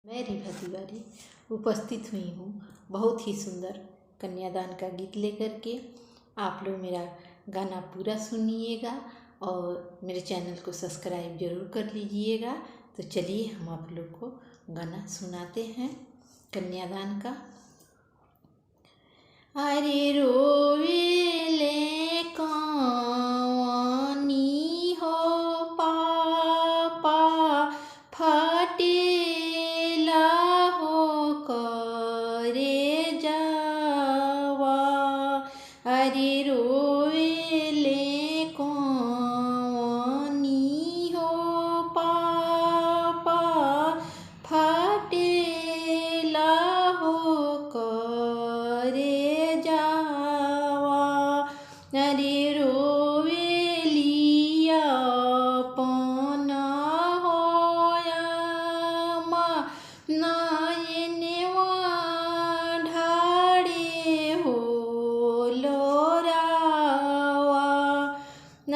मैं रिभा तिवारी उपस्थित हुई हूँ बहुत ही सुंदर कन्यादान का गीत लेकर के। आप लोग मेरा गाना पूरा सुनिएगा और मेरे चैनल को सब्सक्राइब जरूर कर लीजिएगा। तो चलिए हम आप लोग को गाना सुनाते हैं कन्यादान का। अरे रोवेले कवानी हो पापा, फटेला हो करे जावा। अरे रोवेले कवानी हो पापा, फटेला हो करे जावा। अरे रोवेलिया पना होया मा नयनवा ढाड़े हो लोरावा।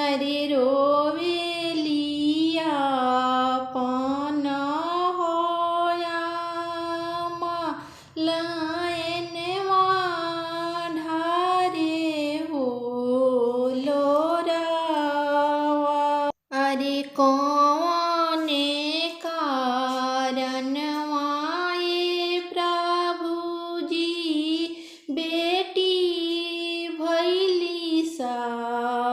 अरे रोवेलिया पना होया मा नयनवा ढारे हो लोरावा। अरे कौने कारणवा ये प्रभु जी बेटी भैली सपनावा।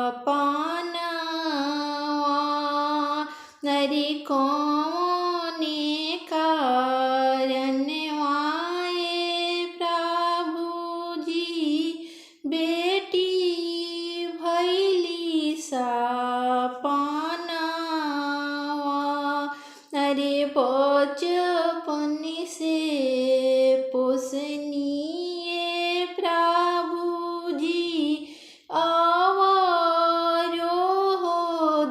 अरे कौने कारणवा ये प्रभु जी बेटी भैली सपनावा। अरे बचपन से पोसनिए प्रभु जी आवारो हो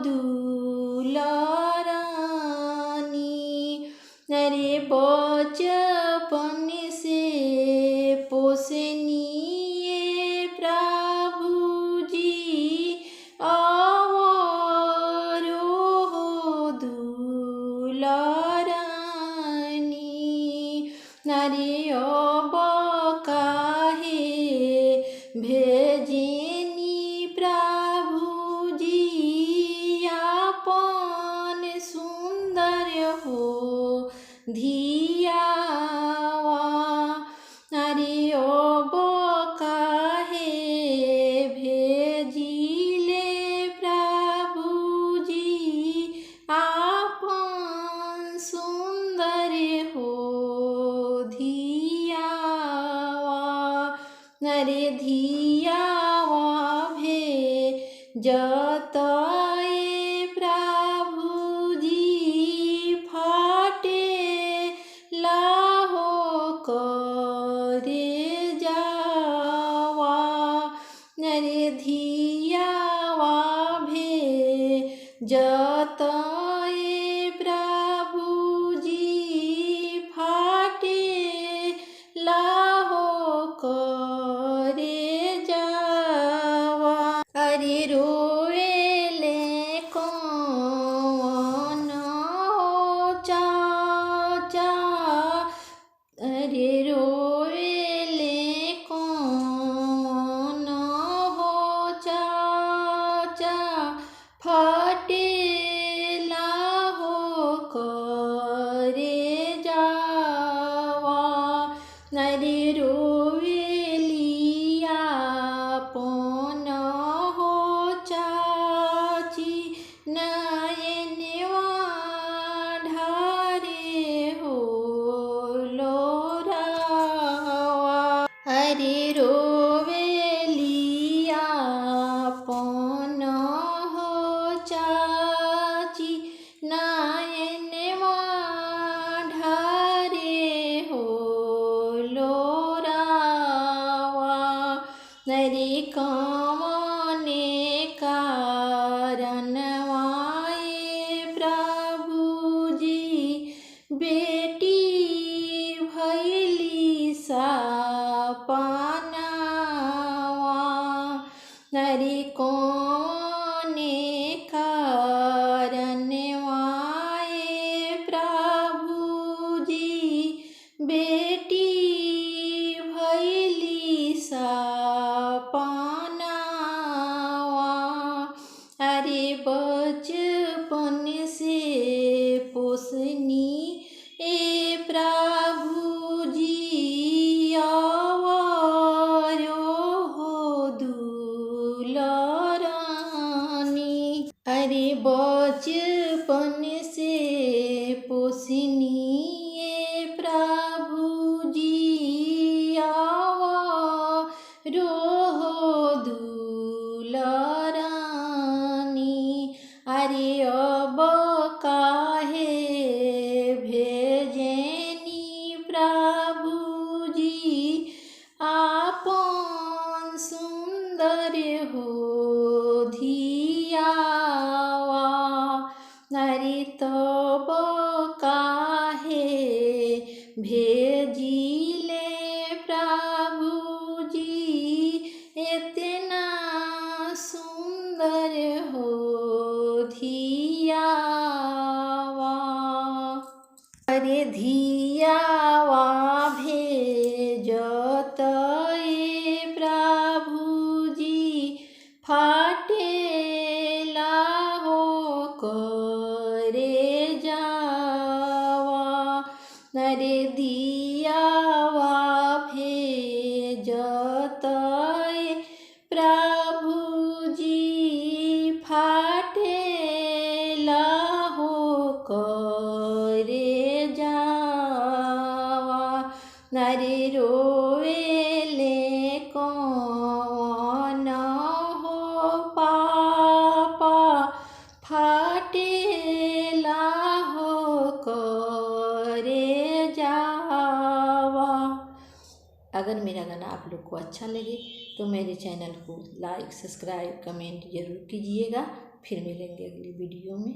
दुलारानी। अरे बचपन से पोसनिए प्रभु जी आवारो हो दुलारानी। अरे अब काहे भेजेनी प्रभु जी आपन सुंदर हो धियावा। अरे अब काहे भेजिले प्रभु जी आपन सुंदर हो धियावा। अरे धियावा भेजतए प्रभु जी फाटे लाहो करे जावा। अरे धियावा भेजतए प्रभु जी फाटे लाहो करे जावा। अरे रोवेले कौन हो चाचा, अरे रोवेले कौन हो चाचा, फटेला हो करे जावा। अरे रोवेलिया पन हो चाची नयनवा ढारे हो लोरावा। अरे रोवेलिया पन हो चाची नयनवा ढारे हो लोरावा। अरे कौने कारणवा ये प्रभु जी बेटी भैली सपनावा। अरे कौने कारणवा ये प्रभु जी बेटी भैली सपनावा, अरे बचपन से पोसनी ए प्रभु जी आवारो हो दुलारानी। अरे बचपन से पोसनी ए प्रभु जी आवारो हो दुलारानी। अरे अब काहे भेजनी प्रभु जी आपन सुंदर हो धियावा, अरे तब काहे भेजिले प्रभु जी इतना सुंदर हो धियावा। अरे धियावा भेजत ए प्रभु जी फाटेला हो करे जावा, अरे दियावा भेजत ए प्रभु जी फाटेला हो करे जावा। अरे रोवेले कौन हो पापा फाटेला हो करे जावा। अगर मेरा गाना आप लोग को अच्छा लगे तो मेरे चैनल को लाइक, सब्सक्राइब, कमेंट जरूर कीजिएगा। फिर मिलेंगे अगली वीडियो में।